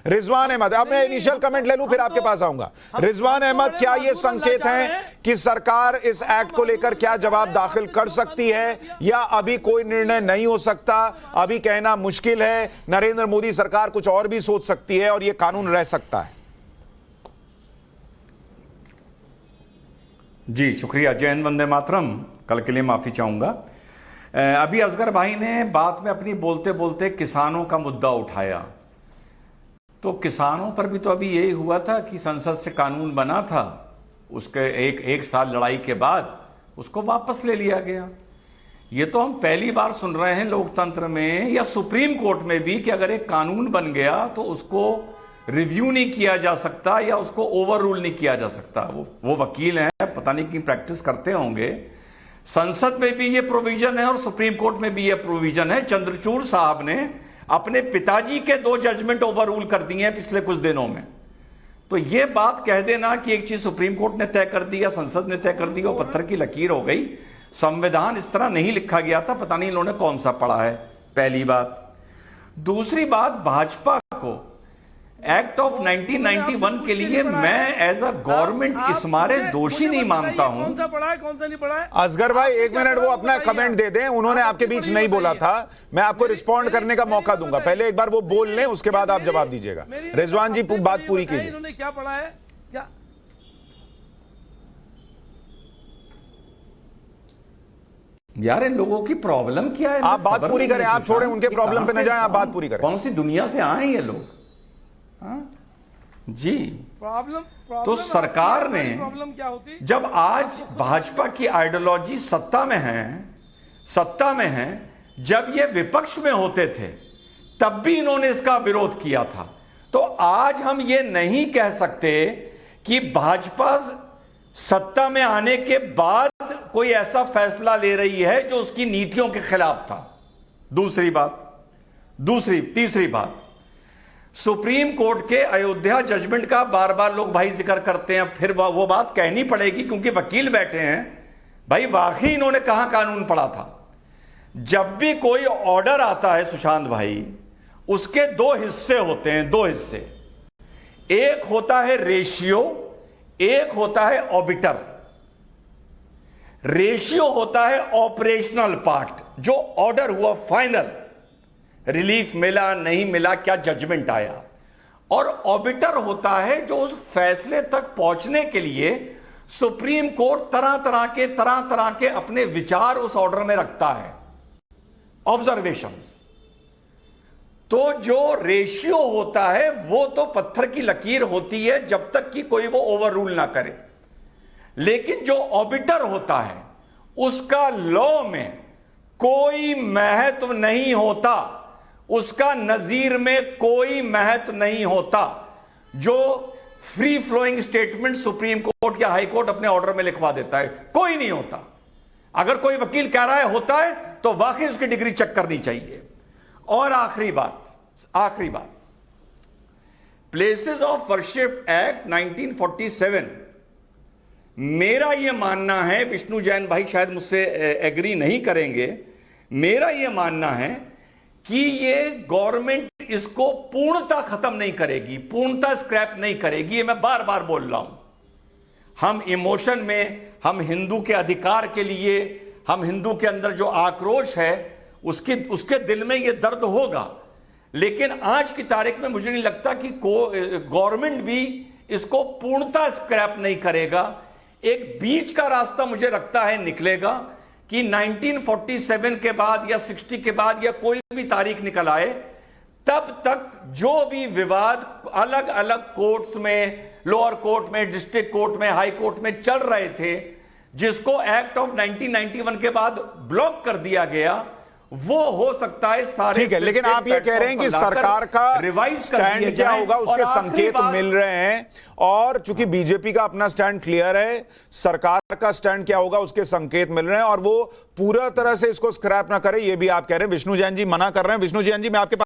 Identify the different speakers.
Speaker 1: रिजवान अहमद, अब मैं initial comment ले लूं फिर आपके पास आऊंगा। रिजवान अहमद, क्या ये संकेत हैं कि सरकार इस एक्ट को लेकर क्या जवाब दाखिल कर सकती है, या अभी कोई निर्णय नहीं हो सकता, अभी कहना मुश्किल है, नरेंद्र मोदी सरकार कुछ और भी सोच सकती है और ये कानून रह सकता है?
Speaker 2: जी शुक्रिया। जय हिंद, वंदे मातरम। कल के लिए माफी चाहूंगा। अभी असगर भाई ने बात में अपनी बोलते बोलते किसानों का मुद्दा उठाया, तो किसानों पर भी तो अभी यही हुआ था कि संसद से कानून बना था, उसके एक साल लड़ाई के बाद उसको वापस ले लिया गया। ये तो हम पहली बार सुन रहे हैं लोकतंत्र में या सुप्रीम कोर्ट में भी कि अगर एक कानून बन गया तो उसको रिव्यू नहीं किया जा सकता या उसको ओवर रूल नहीं किया जा सकता। वो वकील हैं, पता नहीं की प्रैक्टिस करते होंगे। संसद में भी ये प्रोविजन है और सुप्रीम कोर्ट में भी ये प्रोविजन है। चंद्रचूड़ साहब ने अपने पिताजी के 2 जजमेंट ओवर रूल कर दिए हैं पिछले कुछ दिनों में। तो ये बात कह देना कि एक चीज सुप्रीम कोर्ट ने तय कर दी या संसद ने तय कर दी, वो पत्थर की लकीर हो गई। संविधान इस तरह नहीं लिखा गया था, पता नहीं इन्होंने कौन सा पढ़ा है, पहली बात। दूसरी बात, भाजपा को एक्ट ऑफ 1991 के लिए मैं एज अ गवर्नमेंट इस मारे दोषी नहीं मानता हूं।
Speaker 3: कौन सा पढ़ा है, कौन सा नहीं पढ़ा है?
Speaker 1: असगर भाई 1 मिनट, वो अपना कमेंट दे दें, उन्होंने आपके बीच नहीं बोला था, मैं आपको रिस्पॉन्ड करने का मौका दूंगा। पहले एक बार वो बोल लें, उसके बाद आप जवाब दीजिएगा। रिजवान जी बात पूरी कीजिए।
Speaker 3: इन्होंने क्या पढ़ा है क्या?
Speaker 2: यार इन लोगों की प्रॉब्लम क्या है?
Speaker 1: आप बात पूरी करें, आप छोड़ें उनके प्रॉब्लम पे न जाएं, आप बात पूरी करें।
Speaker 2: कौन सी दुनिया से आए ये लोग? जी
Speaker 3: प्रॉब्लम
Speaker 2: तो सरकार ने
Speaker 3: प्रॉब्लम क्या होती?
Speaker 2: जब आज भाजपा की आइडियोलॉजी सत्ता में है, जब ये विपक्ष में होते थे तब भी इन्होंने इसका विरोध किया था। तो आज हम ये नहीं कह सकते कि भाजपा सत्ता में आने के बाद कोई ऐसा फैसला ले रही है जो उसकी नीतियों के खिलाफ था। तीसरी बात, सुप्रीम कोर्ट के अयोध्या जजमेंट का बार बार लोग भाई जिक्र करते हैं, फिर वो बात कहनी पड़ेगी क्योंकि वकील बैठे हैं। भाई वाकई इन्होंने कहां कानून पढ़ा था? जब भी कोई ऑर्डर आता है सुशांत भाई, उसके 2 हिस्से होते हैं, 2 हिस्से। एक होता है रेशियो, एक होता है ऑबिटर। रेशियो होता है ऑपरेशनल पार्ट, जो ऑर्डर हुआ फाइनल, रिलीफ मिला नहीं मिला, क्या जजमेंट आया। और ऑबिटर होता है जो उस फैसले तक पहुंचने के लिए सुप्रीम कोर्ट तरह तरह के अपने विचार उस ऑर्डर में रखता है, ऑब्जर्वेशंस। तो जो रेशियो होता है वो तो पत्थर की लकीर होती है जब तक कि कोई वो ओवर रूल ना करे। लेकिन जो ऑबिटर होता है उसका लॉ में कोई महत्व नहीं होता, उसका नजीर में कोई महत्व नहीं होता। जो free following statement supreme court या हाई कोर्ट अपने ऑर्डर में लिखवा देता है, कोई नहीं होता। अगर कोई वकील कह रहा है होता है तो वाकई उसकी डिग्री चेक करनी चाहिए। और आखिरी बात, प्लेसेस ऑफ वर्शिप एक्ट 1947, मेरा यह मानना है, विष्णु जैन भाई शायद मुझसे एग्री नहीं करेंगे, मेरा यह मानना है कि ये गवर्नमेंट इसको पूर्णता खत्म नहीं करेगी, पूर्णता स्क्रैप नहीं करेगी। ये मैं बार बार बोल रहा हूं। हम इमोशन में, हम हिंदू के अधिकार के लिए, हम हिंदू के अंदर जो आक्रोश है उसके दिल में ये दर्द होगा। लेकिन आज की तारीख में मुझे नहीं लगता कि गवर्नमेंट भी इसको पूर्णता स्क्रैप नहीं करेगा। एक बीच का रास्ता मुझे लगता है निकलेगा कि 1947 के बाद या 60 के बाद या कोई भी तारीख निकल आए, तब तक जो भी विवाद अलग अलग कोर्ट्स में, लोअर कोर्ट में, डिस्ट्रिक्ट कोर्ट में, हाई कोर्ट में चल रहे थे, जिसको एक्ट ऑफ 1991 के बाद ब्लॉक कर दिया गया, वो हो सकता है सारे।
Speaker 1: ठीक है, लेकिन आप ये कह रहे हैं कि सरकार का
Speaker 2: रिवाइज
Speaker 1: स्टैंड क्या होगा, उसके संकेत मिल रहे हैं। और चूंकि बीजेपी का अपना स्टैंड क्लियर है, सरकार का स्टैंड क्या होगा उसके संकेत मिल रहे हैं, और वो पूरा तरह से इसको स्क्रैप ना करे, ये भी आप कह रहे हैं। विष्णु जैन जी मना कर रहे हैं। विष्णु जैन जी, मैं आपके